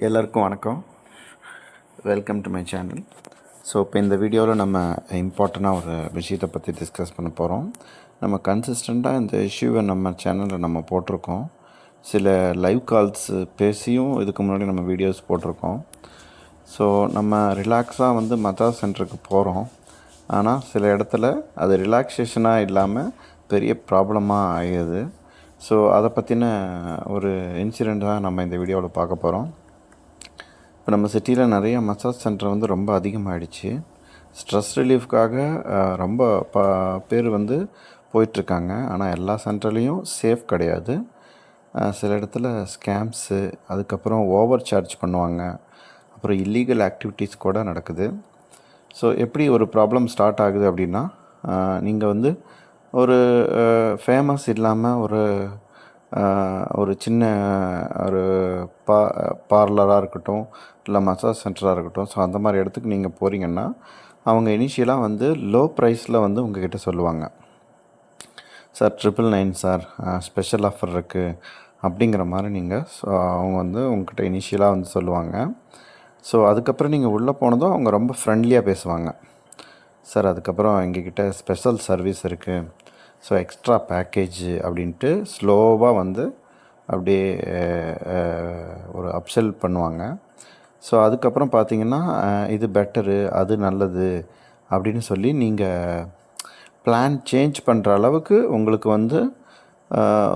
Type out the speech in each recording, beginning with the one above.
எல்லாருக்கும் வணக்கம். Welcome to my channel. So இப்போ இந்த வீடியோவில் நம்ம இம்பார்ட்டண்ட்டாக ஒரு விஷயத்தை பற்றி டிஸ்கஸ் பண்ண போகிறோம். நம்ம கன்சிஸ்டண்ட்டாக இந்த இஷ்யூவை நம்ம சேனலில் நம்ம போட்டிருக்கோம். சில லைவ் கால்ஸ் பேசியும் இதுக்கு முன்னாடி நம்ம வீடியோஸ் போட்டிருக்கோம். ஸோ நம்ம ரிலாக்ஸாக மசாஜ் சென்டருக்கு போகிறோம். ஆனால் சில இடத்துல அது ரிலாக்ஸேஷனாக இல்லாமல் பெரிய ப்ராப்ளமாக ஆகிடுது. ஸோ அதை பற்றின ஒரு இன்சிடெண்ட் தான் நம்ம இந்த வீடியோவில் பார்க்க போகிறோம். இப்போ நம்ம சிட்டியில் நிறைய மசாஜ் சென்டர் ரொம்ப அதிகமாகிடுச்சு. ஸ்ட்ரெஸ் ரிலீஃப்காக ரொம்ப பேர் போயிட்டுருக்காங்க. ஆனால் எல்லா சென்டர்லேயும் சேஃப் கிடையாது. சில இடத்துல ஸ்கேம்ஸு, அதுக்கப்புறம் ஓவர் சார்ஜ் பண்ணுவாங்க, அப்புறம் இல்லீகல் ஆக்டிவிட்டீஸ் கூட நடக்குது. ஸோ எப்படி ஒரு ப்ராப்ளம் ஸ்டார்ட் ஆகுது அப்படின்னா, நீங்கள் ஒரு ஃபேமஸ் இல்லாமல் ஒரு சின்ன ஒரு பார்லராக இருக்கட்டும், இல்லை மசாஜ் சென்டராக இருக்கட்டும், ஸோ அந்த மாதிரி இடத்துக்கு நீங்கள் போகிறீங்கன்னா அவங்க இனிஷியலாக லோ ப்ரைஸில் உங்ககிட்ட சொல்லுவாங்க, சார் 999 சார் ஸ்பெஷல் ஆஃபர் இருக்குது அப்படிங்கிற மாதிரி நீங்கள் அவங்க உங்ககிட்ட இனிஷியலாக சொல்லுவாங்க. ஸோ அதுக்கப்புறம் நீங்கள் உள்ளே போனதும் அவங்க ரொம்ப ஃப்ரெண்ட்லியாக பேசுவாங்க. சார் அதுக்கப்புறம் எங்ககிட்ட ஸ்பெஷல் சர்வீஸ் இருக்குது, ஸோ எக்ஸ்ட்ரா பேக்கேஜ் அப்படின்ட்டு ஸ்லோவாக அப்படியே ஒரு அப்செல் பண்ணுவாங்க. ஸோ அதுக்கப்புறம் பார்த்தீங்கன்னா இது பெட்டரு, அது நல்லது அப்படின்னு சொல்லி நீங்கள் பிளான் சேஞ்ச் பண்ணுற அளவுக்கு உங்களுக்கு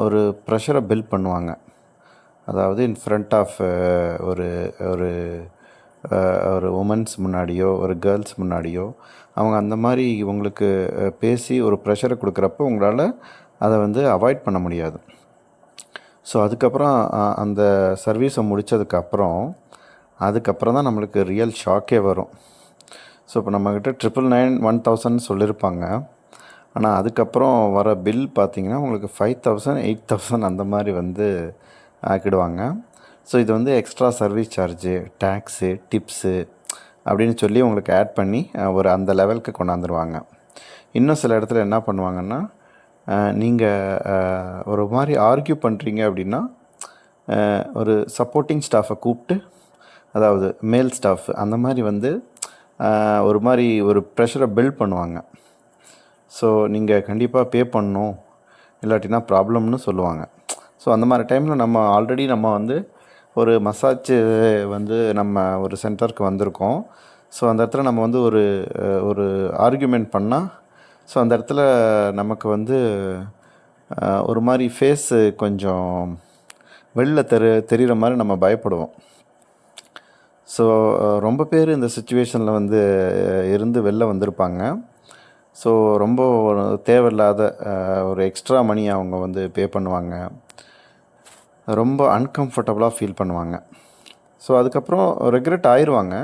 ஒரு ப்ரெஷரை பில்ட் பண்ணுவாங்க. அதாவது இன் ஃப்ரண்ட் ஆஃப் ஒரு ஒரு ஒரு உமன்ஸ் முன்னாடியோ ஒரு கேர்ள்ஸ் முன்னாடியோ அவங்க அந்த மாதிரி உங்களுக்கு பேசி ஒரு ப்ரெஷரை கொடுக்குறப்போ உங்களால் அதை அவாய்ட் பண்ண முடியாது. ஸோ அதுக்கப்புறம் அந்த சர்வீஸை முடித்ததுக்கப்புறம் தான் நம்மளுக்கு ரியல் ஷாக்கே வரும். ஸோ இப்போ நம்மக்கிட்ட 999 1000 சொல்லியிருப்பாங்க. ஆனால் அதுக்கப்புறம் வர பில் பார்த்திங்கன்னா உங்களுக்கு 5000 8000 அந்த மாதிரி ஆக்கிடுவாங்க. ஸோ இது extra service charge, tax, tips அப்படின்னு சொல்லி உங்களுக்கு ஆட் பண்ணி ஒரு அந்த லெவலுக்கு கொண்டாந்துருவாங்க. இன்னும் சில இடத்துல என்ன பண்ணுவாங்கன்னா, நீங்கள் ஒரு மாதிரி ஆர்கியூ பண்ணுறீங்க அப்படின்னா ஒரு சப்போர்ட்டிங் ஸ்டாஃபை கூப்பிட்டு, அதாவது மேல் ஸ்டாஃப் அந்த மாதிரி ஒரு மாதிரி ஒரு ப்ரெஷரை பில்ட் பண்ணுவாங்க. ஸோ நீங்கள் கண்டிப்பாக பே பண்ணணும், இல்லாட்டினா ப்ராப்ளம்னு சொல்லுவாங்க. ஸோ அந்த மாதிரி டைமில் நம்ம ஆல்ரெடி நம்ம ஒரு மசாஜ் நம்ம ஒரு சென்டருக்கு வந்திருக்கோம். ஸோ அந்த இடத்துல நம்ம ஒரு ஆர்கியூமெண்ட் பண்ணால், ஸோ அந்த இடத்துல நமக்கு ஒரு மாதிரி ஃபேஸு கொஞ்சம் வெளில தெரிகிற மாதிரி நம்ம பயப்படுவோம். ஸோ ரொம்ப பேர் இந்த சுச்சுவேஷனில் இருந்து வெளில வந்திருப்பாங்க. ஸோ ரொம்ப தேவையில்லாத ஒரு எக்ஸ்ட்ரா மணி அவங்க பே பண்ணுவாங்க, ரொம்ப அன்கம்ஃபர்டபுளாக ஃபீல் பண்ணுவாங்க. ஸோ அதுக்கப்புறம் ரெக்ரெட் ஆயிடுவாங்க.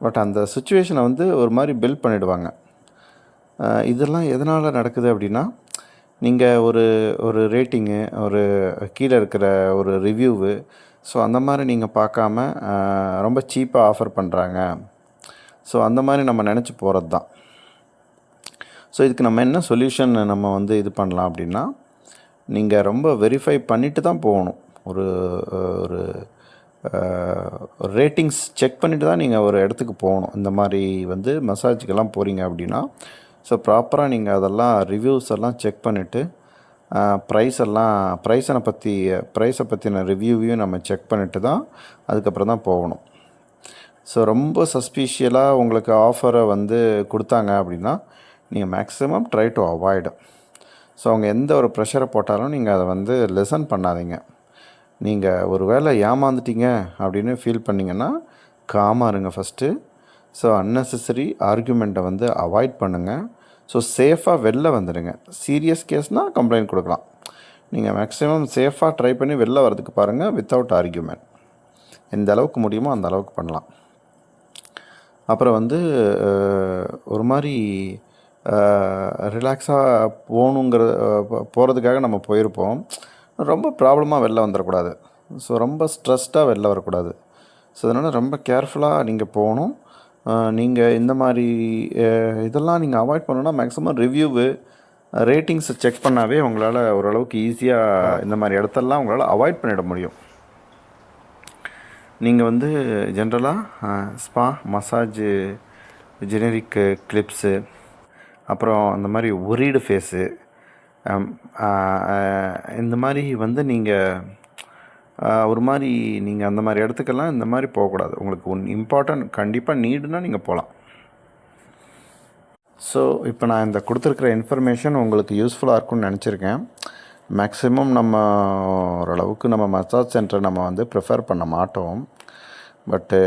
பட் அந்த சுச்சுவேஷனை ஒரு மாதிரி பில்ட் பண்ணிவிடுவாங்க. இதெல்லாம் எதனால் நடக்குது அப்படின்னா, நீங்கள் ஒரு ரேட்டிங்கு, ஒரு கீழே இருக்கிற ஒரு ரிவ்யூவு, ஸோ அந்த மாதிரி நீங்கள் பார்க்காம ரொம்ப சீப்பாக ஆஃபர் பண்ணுறாங்க, ஸோ அந்த மாதிரி நம்ம நினச்சி போகிறது தான். ஸோ இதுக்கு நம்ம என்ன சொல்யூஷன் நம்ம இது பண்ணலாம் அப்படின்னா, நீங்கள் ரொம்ப வெரிஃபை பண்ணிவிட்டு தான் போகணும். ஒரு ரேட்டிங்ஸ் செக் பண்ணிவிட்டு தான் நீங்கள் ஒரு இடத்துக்கு போகணும். இந்த மாதிரி மசாஜுக்கெல்லாம் போகிறீங்க அப்படின்னா, ஸோ ப்ராப்பராக நீங்கள் அதெல்லாம் ரிவ்யூஸ் எல்லாம் செக் பண்ணிவிட்டு, ப்ரைஸை பற்றின ரிவ்யூவையும் நம்ம செக் பண்ணிவிட்டு தான் அதுக்கப்புறம் தான் போகணும். ஸோ ரொம்ப சஸ்பீஷியலாக உங்களுக்கு ஆஃபரை கொடுத்தாங்க அப்படின்னா, நீங்கள் maximum try to avoid. So அவங்க எந்த ஒரு ப்ரெஷரை போட்டாலும் நீங்கள் அதை லெசன் பண்ணாதீங்க. நீங்கள் ஒரு வேளை ஏமாந்துட்டீங்க அப்படின்னு ஃபீல் பண்ணிங்கன்னா காமாக இருங்க ஃபஸ்ட்டு. ஸோ அன்னெசரி ஆர்கியூமெண்ட்டை அவாய்ட் பண்ணுங்கள். ஸோ சேஃபாக வெளில வந்துடுங்க. சீரியஸ் கேஸ்னால் கம்ப்ளைண்ட் கொடுக்கலாம். நீங்கள் மேக்ஸிமம் சேஃபாக ட்ரை பண்ணி வெளில வரதுக்கு பாருங்கள், வித்தவுட் ஆர்கியூமெண்ட். எந்த அளவுக்கு முடியுமோ அந்த அளவுக்கு பண்ணலாம். அப்புறம் ஒரு மாதிரி ரிலாக்ஸாக போகிறதுக்காக நம்ம போயிருப்போம். ரொம்ப ப்ராப்ளமாக வெளில வந்துடக்கூடாது. ஸோ ரொம்ப ஸ்ட்ரெஸ்டாக வெளில வரக்கூடாது. ஸோ அதனால் ரொம்ப கேர்ஃபுல்லாக நீங்கள் போகணும். நீங்கள் இந்த மாதிரி இதெல்லாம் நீங்கள் அவாய்ட் பண்ணணுன்னா மேக்ஸிமம் ரிவ்யூவு, ரேட்டிங்ஸை செக் பண்ணாவே உங்களால் ஓரளவுக்கு ஈஸியாக இந்த மாதிரி இடத்தெல்லாம் உங்களால் அவாய்ட் பண்ணிட முடியும். நீங்கள் வந்து ஜென்ரலாக ஸ்பா மசாஜு ஜெனரிக்கு கிளிப்ஸு அப்புறம் அந்த மாதிரி ஒரீடு ஃபேஸு இந்த மாதிரி வந்து நீங்கள் ஒரு மாதிரி நீங்கள் அந்த மாதிரி இடத்துக்கெல்லாம் இந்த மாதிரி போகக்கூடாது. உங்களுக்கு இம்பார்ட்டன்ட் கண்டிப்பாக நீடுனா நீங்கள் போகலாம். ஸோ இப்போ நான் இந்த கொடுத்துருக்குற இன்ஃபர்மேஷன் உங்களுக்கு யூஸ்ஃபுல்லாக இருக்கும்னு நினச்சிருக்கேன். மேக்ஸிமம் நம்ம ஓரளவுக்கு நம்ம மசாஜ் சென்டர் நம்ம வந்து ப்ரிஃபர் பண்ண மாட்டோம். பட்டு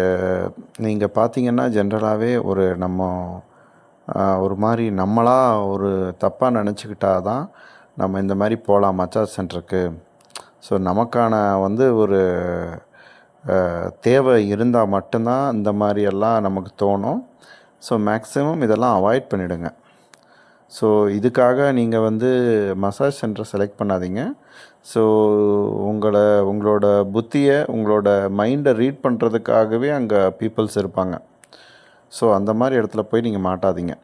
நீங்கள் பார்த்தீங்கன்னா ஜென்ரலாகவே ஒரு மாதிரி நம்மளாக ஒரு தப்பாக நினச்சிக்கிட்டா தான் நம்ம இந்த மாதிரி போகலாம் மசாஜ் சென்டருக்கு. ஸோ நமக்கான வந்து ஒரு தேவை இருந்தால் மட்டும்தான் இந்த மாதிரியெல்லாம் நமக்கு தோணும். ஸோ மேக்ஸிமம் இதெல்லாம் அவாய்ட் பண்ணிவிடுங்க. ஸோ இதுக்காக நீங்கள் வந்து மசாஜ் சென்டர் செலக்ட் பண்ணாதீங்க. ஸோ உங்களோட புத்தியை உங்களோட மைண்டை ரீட் பண்ணுறதுக்காகவே அங்கே பீப்புள்ஸ் இருப்பாங்க. ஸோ அந்த மாதிரி இடத்துல போய் நீங்கள் மாட்டாதீங்க.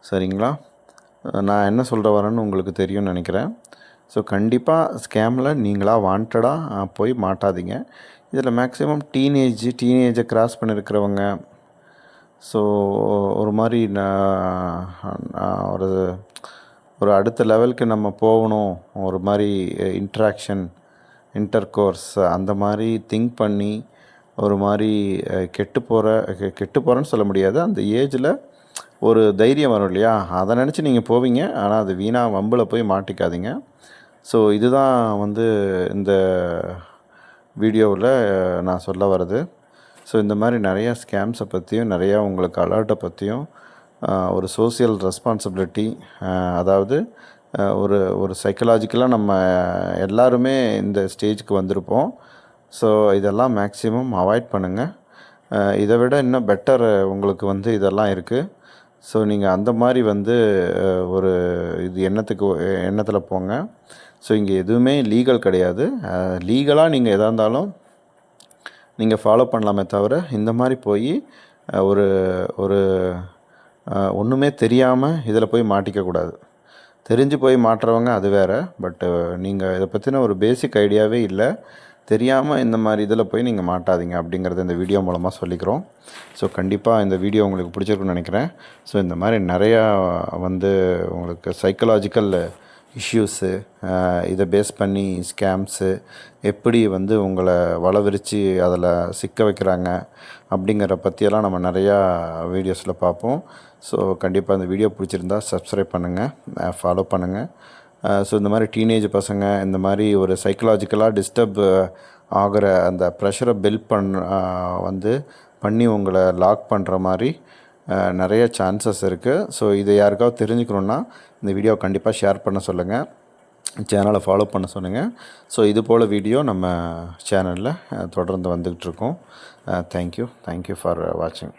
சரிங்களா? நான் என்ன சொல்ல வரேன்னு உங்களுக்கு தெரியும்னு நினைக்கிறேன். ஸோ கண்டிப்பாக ஸ்கேமில் நீங்களாக வாண்டடாக போய் மாட்டாதீங்க. இதில் மேக்ஸிமம் டீனேஜை கிராஸ் பண்ணியிருக்கிறவங்க, ஸோ ஒரு மாதிரி ஒரு அடுத்த லெவலுக்கு நம்ம போகணும், ஒரு மாதிரி இன்டர்கோர்ஸ் அந்த மாதிரி திங்க் பண்ணி ஒரு மாதிரி கெட்டு போகிறேன்னு சொல்ல முடியாது. அந்த ஏஜில் ஒரு தைரியம் வரும் இல்லையா, அதை நினச்சி நீங்கள் போவீங்க. ஆனால் அது வீணாக வம்பில் போய் மாட்டிக்காதீங்க. ஸோ இதுதான் வந்து இந்த வீடியோவில் நான் சொல்ல வர்றது. ஸோ இந்த மாதிரி நிறையா ஸ்கேம்ஸை பற்றியும் நிறையா உங்களுக்கு அலர்ட்டை பற்றியும் ஒரு சோசியல் ரெஸ்பான்சிபிலிட்டி, அதாவது ஒரு சைக்கலாஜிக்கலாக நம்ம எல்லாருமே இந்த ஸ்டேஜுக்கு வந்திருப்போம். ஸோ இதெல்லாம் மேக்ஸிமம் அவாய்ட் பண்ணுங்கள். இதை விட இன்னும் பெட்டர் உங்களுக்கு வந்து இதெல்லாம் இருக்குது. ஸோ நீங்கள் அந்த மாதிரி வந்து ஒரு எண்ணத்தில் போங்க. ஸோ இங்கே எதுவுமே லீகல் கிடையாது. லீகலாக நீங்கள் எதாக இருந்தாலும் நீங்கள் ஃபாலோ பண்ணலாமே தவிர இந்த மாதிரி போய் ஒரு ஒன்றுமே தெரியாமல் இதில் போய் மாட்டிக்கக்கூடாது. தெரிஞ்சு போய் மாட்டுறவங்க அது வேறு. பட்டு நீங்கள் இதை பற்றின ஒரு பேசிக் ஐடியாவே இல்லை, தெரியாமல் இந்த மாதிரி இதில் போய் நீங்கள் மாட்டாதீங்க அப்படிங்கிறத இந்த வீடியோ மூலமாக சொல்லிக்கிறோம். ஸோ கண்டிப்பாக இந்த வீடியோ உங்களுக்கு பிடிச்சிருக்குன்னு நினைக்கிறேன். ஸோ இந்த மாதிரி நிறையா வந்து உங்களுக்கு சைக்கலாஜிக்கல் இஷ்யூஸு, இதை பேஸ் பண்ணி ஸ்கேம்ஸு எப்படி வந்து உங்களை வளவிரித்து அதில் சிக்க வைக்கிறாங்க அப்படிங்கிற பற்றியெல்லாம் நம்ம நிறையா வீடியோஸில் பார்ப்போம். ஸோ கண்டிப்பாக இந்த வீடியோ பிடிச்சிருந்தா சப்ஸ்கிரைப் பண்ணுங்கள், ஃபாலோ பண்ணுங்கள். ஸோ இந்த மாதிரி டீனேஜ் பசங்க இந்த மாதிரி ஒரு சைக்கலாஜிக்கலாக டிஸ்டர்ப் ஆகிற அந்த ப்ரெஷரை பில்ட் பண்ணி உங்களை லாக் பண்ணுற மாதிரி நிறைய சான்சஸ் இருக்குது. ஸோ இதை யாருக்காவது தெரிஞ்சுக்கணுன்னா இந்த வீடியோவை கண்டிப்பாக ஷேர் பண்ண சொல்லுங்கள், சேனலை ஃபாலோ பண்ண சொல்லுங்கள். ஸோ இது போல் வீடியோ நம்ம சேனலில் தொடர்ந்து வந்துக்கிட்டு இருக்கோம். தேங்க்யூ ஃபார் வாட்சிங்.